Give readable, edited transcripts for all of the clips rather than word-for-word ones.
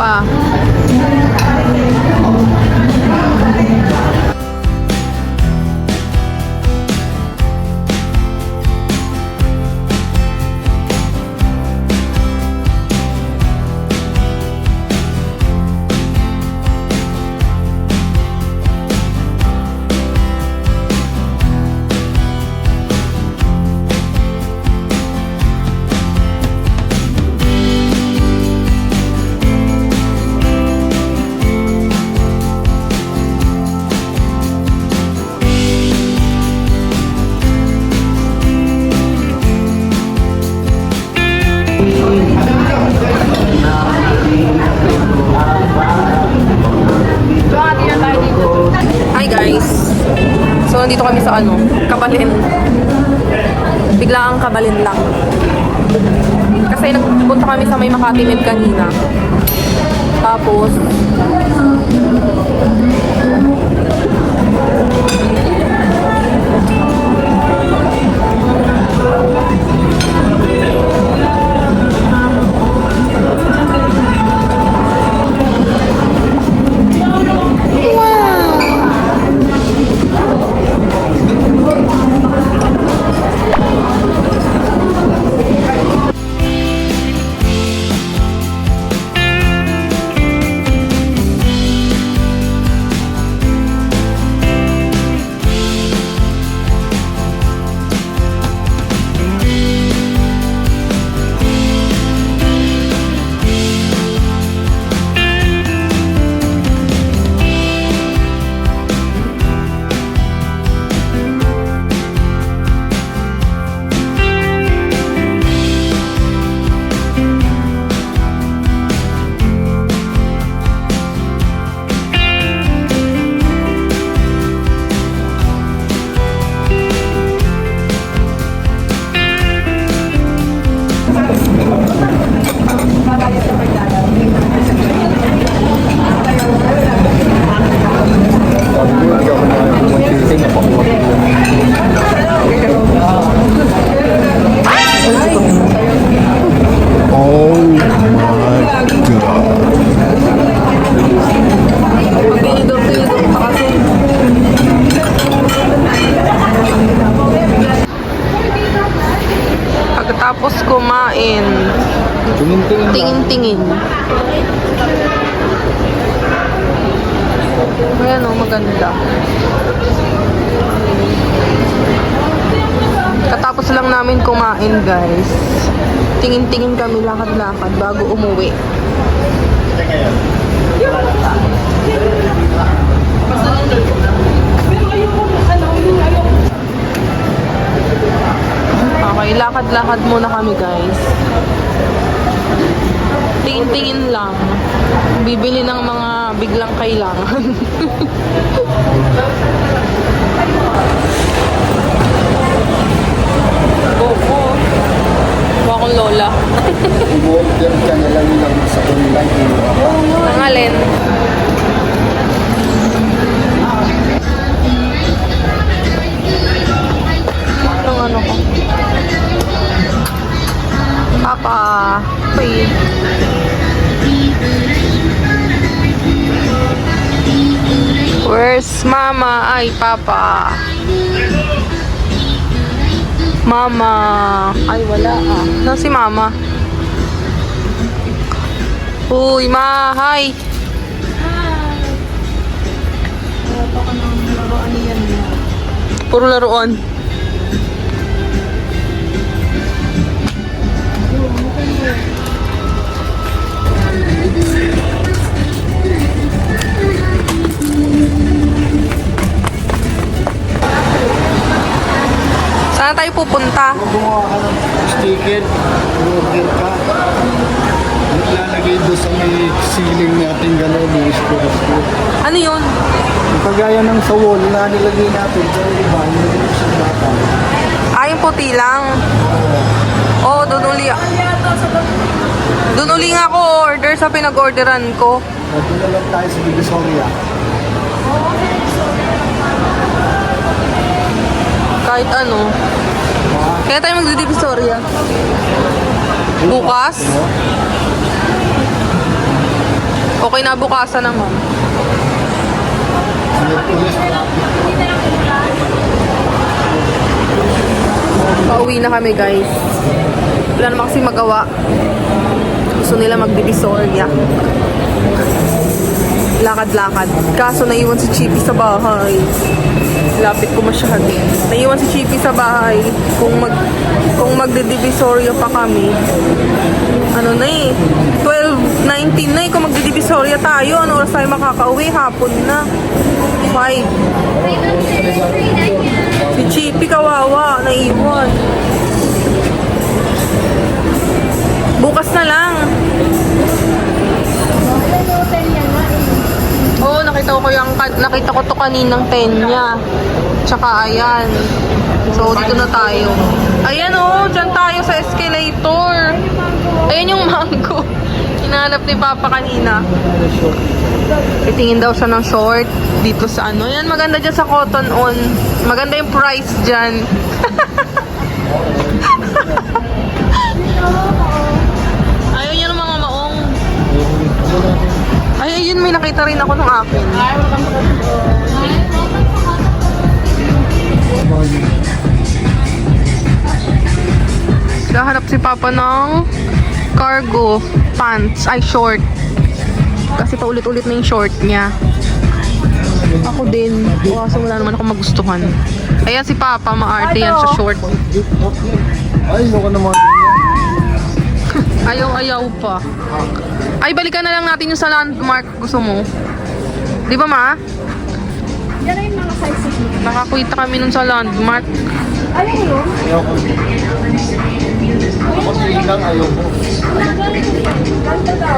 pa. Hi guys. So nandito kami sa Kabalin. Bigla ang Kabalin lang. Kasi nagpunta kami sa may Makati Med kanina. Tapos pagkatapos kumain, tingin-tingin. Ayan maganda. Katapos lang namin kumain guys. Tingin-tingin kami lakad-lakad bago umuwi. Okay, lakad-lakad muna kami guys. Tingin-tingin lang. Bibili ng mga biglang kailangan. Opo. Huwag akong lola. Order ka na lang sa online. Nangalin. Ang ko. Papa. Wait. Where's Mama? Ay, Papa. Mama. Ay, wala Saan si Mama? Uy, Ma. Hi. Puro laruan. Saan tayo pupunta? Gumawa ka ng sticker, order ka. Ilalagay doon sa may ceiling natin gano'n, yung square. Ano yun? Yung kagaya ng sa wall na nilagay natin, sa iba, yung sa bata. Yung puti lang. Oo, doon uli. Doon uli nga ako order sa pinag-orderan ko. Doon na lang tayo sa Divisoria. Kahit ano. Kaya tayo magdidivisoria. Bukas? Okay na bukasan naman. Pauwi na kami guys. Wala naman kasi magawa. Gusto nila magdivisorya. Lakad-lakad. Kaso naiwan si Chippy sa bahay. Lapit ko masyado. Naiwan si Chippy sa bahay. Kung magdidivisorya pa kami. Ano na eh. 12:19 na eh. Kung magdidivisorya tayo. Ano oras tayo makakauwi? Hapon na. 5. Si Chippy kawawa. Naiwan. Bukas na lang. Oo, nakita ko to kaninang tenya. Tsaka ayan. So, dito na tayo. Ayan oh, dyan tayo sa escalator. Ayan yung mango. Hinahanap ni Papa kanina. Titingin daw siya ng short dito sa ano. Ayan, maganda dyan sa Cotton On. Maganda yung price dyan. Ayaw niya ng mga maong. Ay, ayun, may nakita rin ako ng akin. Nahanap si Papa ng cargo pants, ay short. Kasi paulit-ulit na yung short niya. Ako din. Kasi wala naman ako magustuhan. Ayan si Papa, maarte yan sa short. Ay, ka naman. Ayaw pa. Ay, balikan na lang natin yung sa landmark. Gusto mo? Di ba, ma? Yan na yung mga sizes mo. Nakakuita kami nun sa landmark. Ano yun? Ayaw ko. Ako lang, ayaw ko. Ganto daw.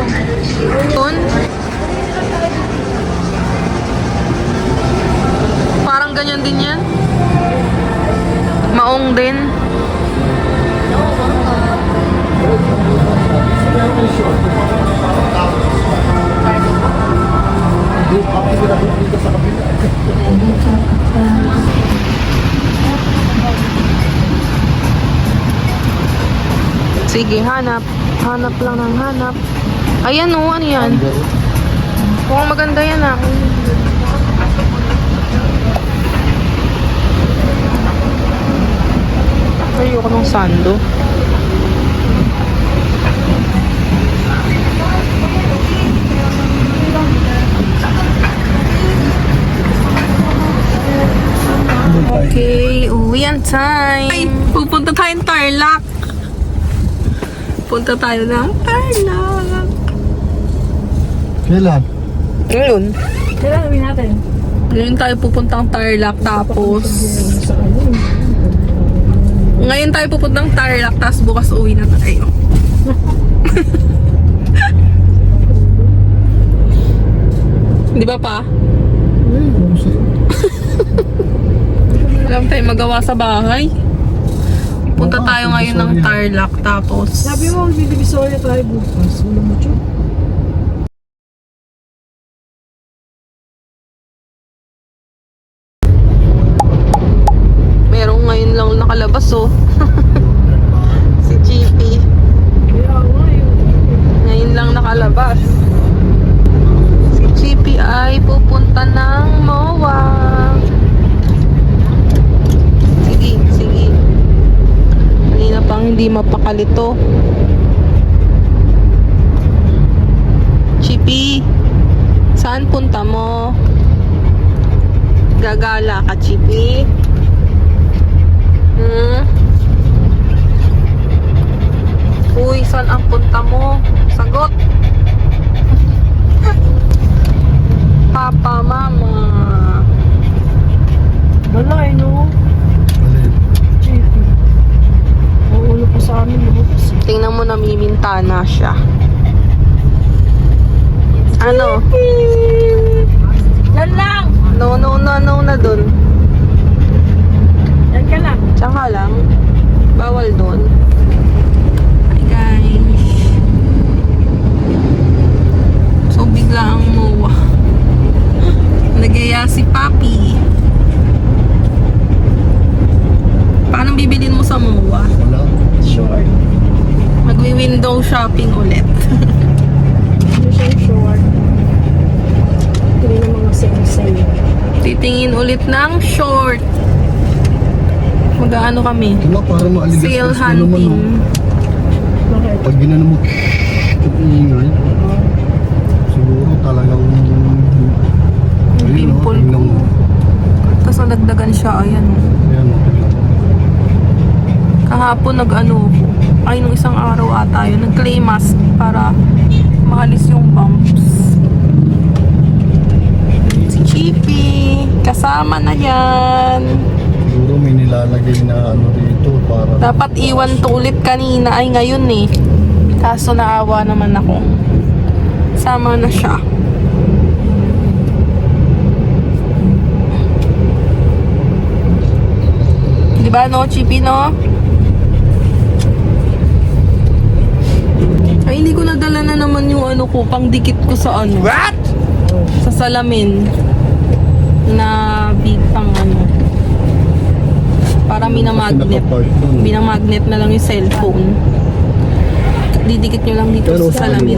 Yun. Parang ganyan din yan. Maong din. Sige, hanap. Hanap lang ng hanap. Ayan o, ano yan? Mukhang maganda yan ah. Ayoko ng sando. Okay, uwian time. Ay, pupunta tayong Tarlac. Punta tayo ng Tarlac. Kailan? Ngayon. Kailan gawin natin? Ngayon tayo pupuntang Tarlac tapos... Ngayon tayo pupuntang Tarlac tapos bukas uwi na tayo. Di ba pa? Alam tayo magawa sa bahay. Punta tayo ngayon ng Tarlac tapos... Sabi mo, magdidivisorya tayo bukas. Wala mo siya. Merong ngayon lang nakalabas oh. Si GP. Kaya nga yun. Ngayon lang nakalabas. Si GP ay pupunta ng MOA. Sige, sige. Kanina pang hindi mapakalito. GP, saan punta mo? Gagala ka, GP? Uy, saan ang punta mo? Sagot. Papa, mama. Wala eh, no? JP. Mauulo po sa amin, lumabas. Tingnan mo, namimintana siya. Ano? Yan lang! No na dun. Yan ka lang. Tsaka lang. Bawal dun. Hi guys. So bigla ang MOA. Nagaya si Papi. Paano bibilin mo sa MOA? Wala. Short. Magwi-window shopping ulit. Ano siya yung short? Sale. Titingin ulit ng short. Mag-ano kami? Diba, para maaligas Sale mas na naman, hunting. no? Bakit? Pag ginano mo, ingay. Siguro talagang... Ayun, no? Pimple Tingnan ko. mo. Tapos nalagdagan siya, ayan. Ayan, no? Tingnan mo. Kahapon nag-ano ko. Ay, nung isang araw ata yun. Nag-clay mask para maalis yung bumps. Si Chippy. Kasama na yan. Siguro may nilalagay na ano dito para... Dapat iwan to ulit kanina. Ay, ngayon eh. Kaso naawa naman ako. Sama na siya. Diba no, Chippy no? Ay, hindi ko nadala na naman yung ano ko, pang dikit ko sa ano. What? Sa salamin. Na big pang ano. Para minamagnet. Binamagnet na lang yung cellphone. Didikit nyo lang dito Pero sa salamin.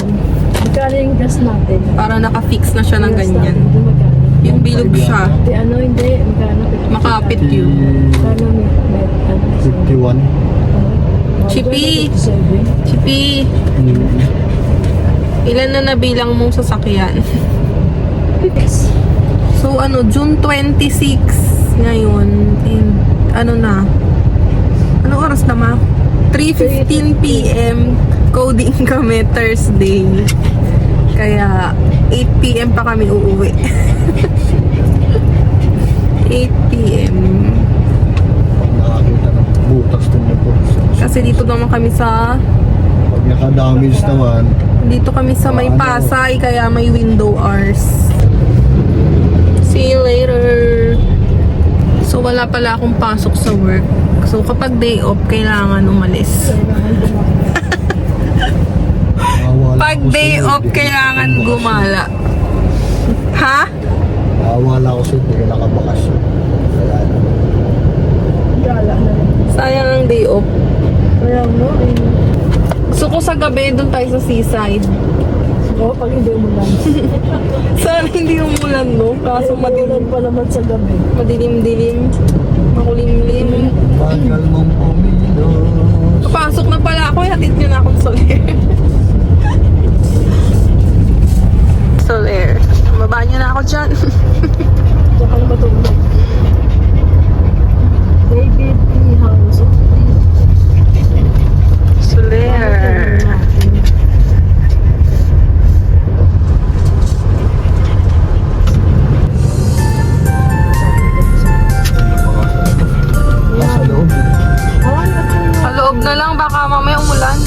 Magkano yung gas natin? Para naka-fix na siya ng Gas ganyan. natin, di magkano? Yung bilog siya. Di ano, hindi. Magkano? Makapit yun. Magkano may 51. Chippy! 57. Chippy! Ilan na nabilang mong sasakyan? So ano, June 26 ngayon. And, ano na? Anong oras na ma? 3:15 p.m. Coding kami Thursday. Kaya 8 p.m. pa kami uuwi. 8 p.m. Pag nakakita ng butas din na po. Kasi dito naman kami sa Pag naka-damage naman, dito kami sa may Pasay, kaya may window hours. See you later. So wala pala akong pasok sa work. So kapag day off, kailangan umalis. mawawala Pag ako day sa'yo, off, hindi ka kailangan nakabakasyon. gumala. Ha? Mawawala ako sa'yo, hindi ka nakabakasyon. Wala na. Gala na lang. Sayang ang day off. Kaya mo, Gusto ko sa gabi, doon tayo sa seaside. oo, pag hindi mo lang. Sana hindi umulan, no? Kaso Madilan pa naman sa gabi. madilim-dilim. Makulimlim. Bagal mong pumilos. Papasok na pala ako, hatid nyo na akong Soler. Soler. Baba nyo na ako dyan. Diyan ka na matulog. David E. House. Soler. Nasa loob. Ay, ako. Sa loob na lang, baka mamaya umulan.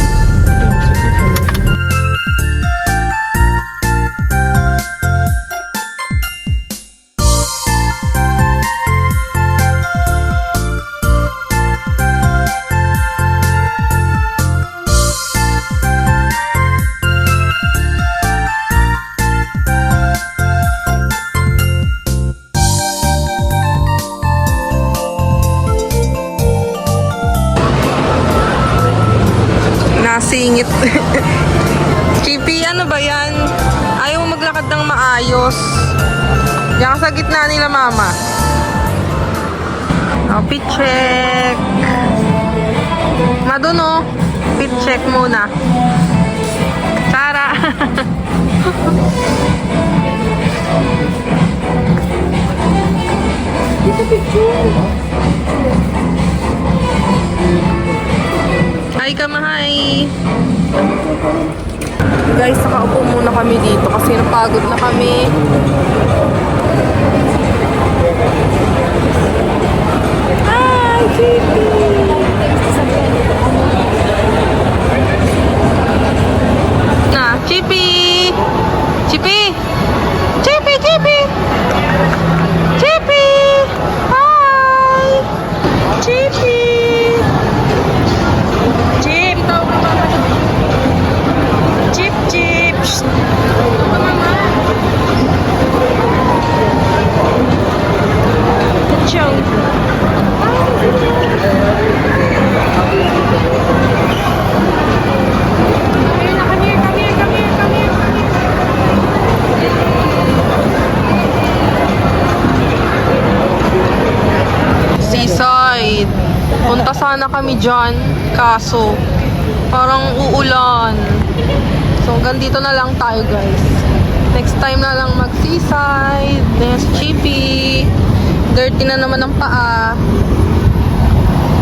Nasingit. Chippy, ano ba yan? Ayaw mo maglakad ng maayos. Diyan ka sa gitna nila, mama. Oh, pit check. Maduno. Pit check muna. Tara. Dito picture. Hi, kamahay. Guys, nakaupo muna kami dito kasi napagod na kami. Hi, Chippy. Na, Chippy. Chippy. Chippy, Chippy. Chippy. Hi. Chippy. Chip. Chip, chip. Shh. Chong. kami dyan. Kaso, parang uulan. So, hanggang dito na lang tayo, guys. Next time na lang mag-seaside. There's Chippy. Dirty na naman ang paa.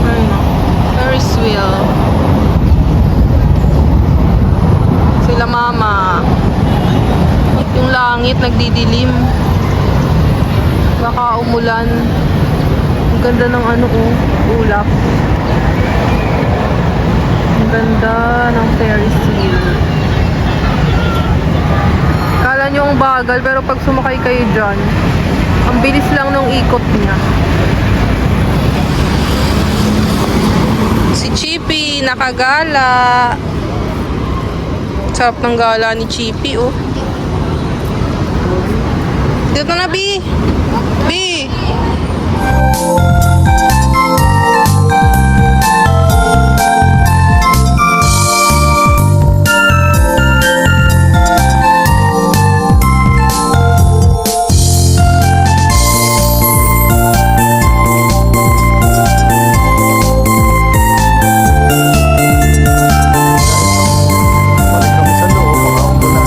Ayun o. Ferris wheel. Sila mama. Yung langit nagdidilim. Baka umulan. Ang ganda ng ano ulap. Ang ganda ng Ferris wheel. Kala nyo ang bagal, pero pag sumakay kayo dyan, ang bilis lang nung ikot niya. Si Chippy, nakagala. Sarap ng gala ni Chippy, oh. Dito na, B! B! Balik kami sa loob, baka umulan.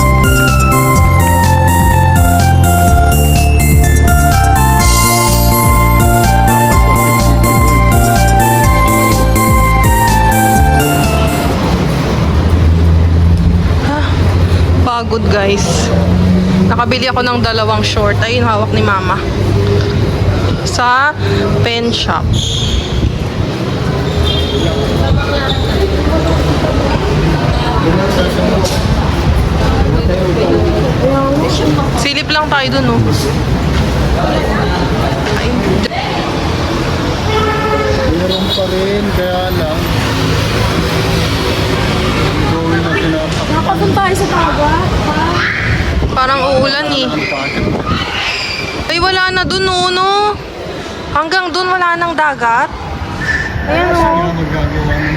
Pagod, guys. Nakabili ako ng dalawang short. Ayun, hawak ni mama. Sa pen shop. Silip lang tayo dun, oh. Ay, Meron pa rin, kaya lang. Gawin na sinapak. Nakapunta tayo sa dagat. parang uulan, eh. Ay, wala na dun, no? Hanggang dun wala nang dagat. Ayan, oh. Sila nagagawa ng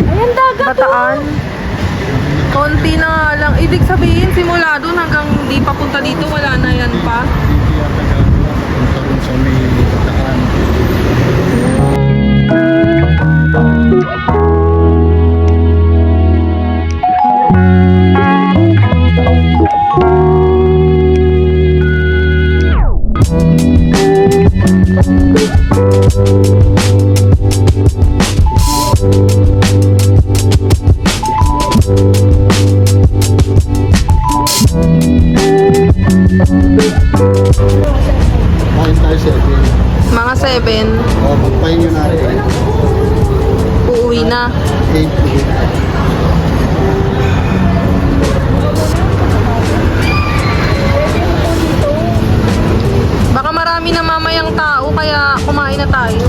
Ayan, dagat. Bataan. Konti na nga lang. Ibig sabihin, simula dun hanggang di papunta dito, wala na yan pa. hindi yata gagawa. Punta rin sa may bataan. Kain tayo sa Edwin. Mga 7, O, magpahinga natin. uuwi na. 8 to 8. Baka marami na mamayang tao, kaya kumain na tayo.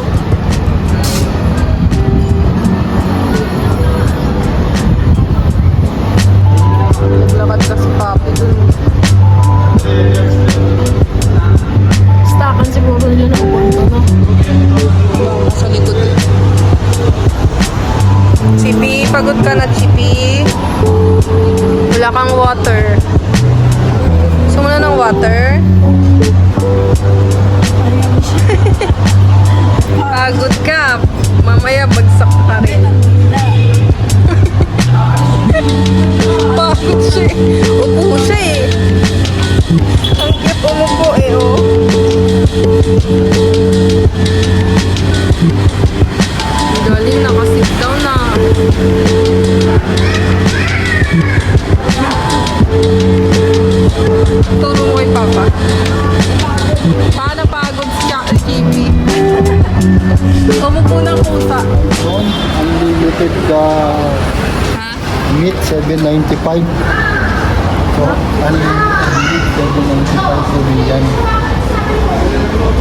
Naglakad ka si Papi dun. Stakan siguro yun ang upunta na. Sa likod. Chippy, pagod ka na, Chippy. Wala kang water. Gusto mo na ng water? Pagod ka. Mamaya bagsak ka rin. Pagod siya eh. Upo siya eh. Ang cute umupo eh, oh. Galing, nakasit down na. Turo mo kay Papa. Paano pagod siya, Chippy? Umupo ng pusa. Doon, unlimited Ha? meat, 795. So, unlimited 795 Korean.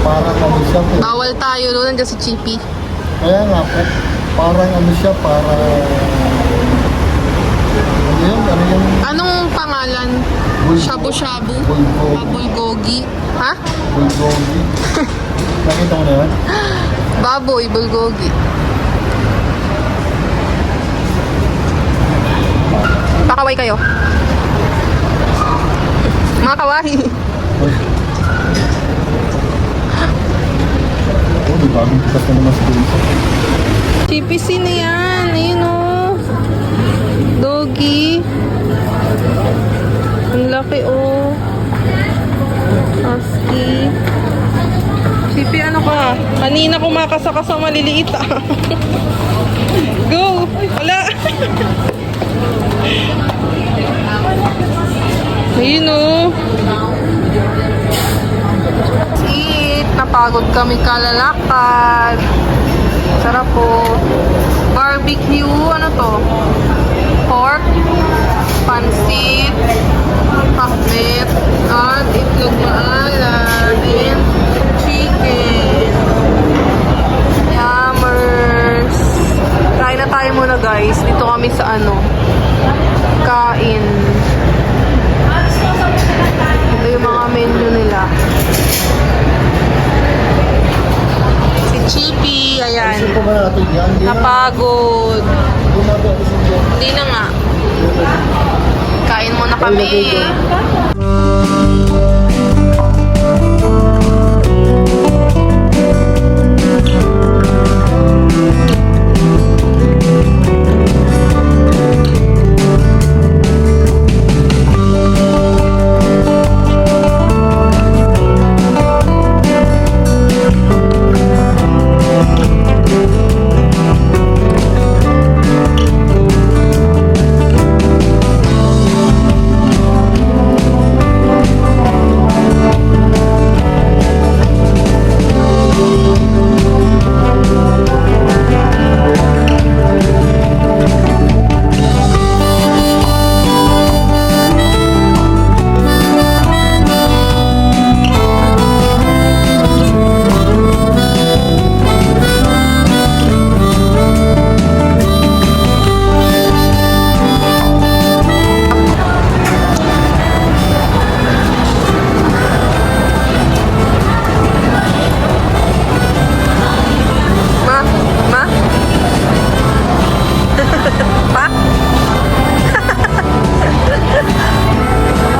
Parang ano siya, Bawal tayo doon, nandiyan si Chippy. kaya nga po, parang ano siya, para ano yung Anong pangalan? Shabu-shabu? bulgogi. Bulgogi? Ha? Bulgogi. Nakita mo na yun? Baboy, bulgogi. Pakaway kayo. Mga kawahi. Oh, di bagong pitas na naman sa dulce. Chippy, sino yan? Ayun o. Doggy. Ang laki o. Husky. Chippy, ano ka? Kanina kumakasaka sa maliliit ah. Go! Wala! Ayun o. Eat! Napagod kami kalalakad. Sarap po. Barbecue, ano to? Pork, pansit, pakbet, at itlog maalat, and chicken. Yummers. Kain na tayo muna guys. Dito kami sa ano, kain. Ito yung mga menu nila. Si Chippy, ayan. Ito ba natin yan? Hindi na. Napagod. Bumaba ako sa buwan. Hindi na nga. Kain muna kami.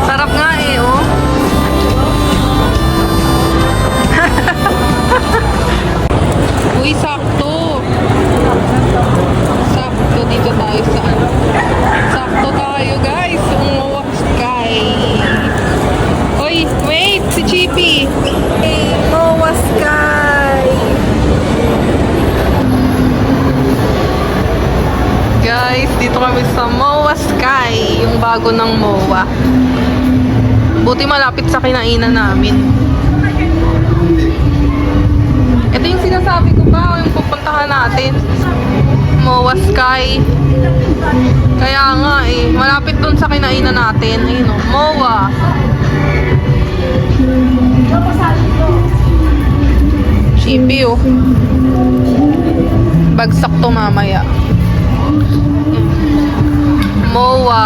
Sarap nga eh, oh. Uy, sakto. Sakto dito tayo sa ano. Sakto tayo, guys. Umawak sky. Uy, wait, si Chippy. Hey, Mowa Sky. Guys, dito kami sa Mowa Sky, yung bago ng Mowa. Buti malapit sa kinainan namin. Ito yung sinasabi ko ba, yung pupuntahan natin. Mowa Sky. Kaya nga eh, malapit dun sa kinainan natin. Ayun o, Mowa. Chippy oh. Bagsak to mamaya. Mowa.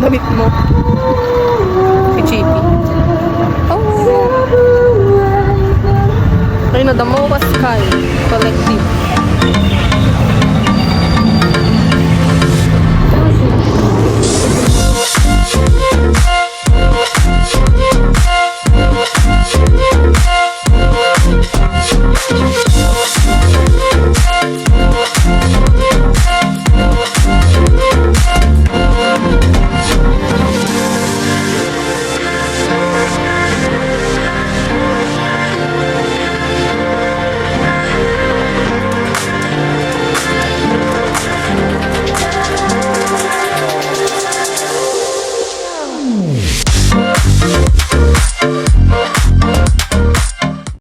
damit mo. Si Chippy. Oh. Ay, na the Mowa Sky Collective.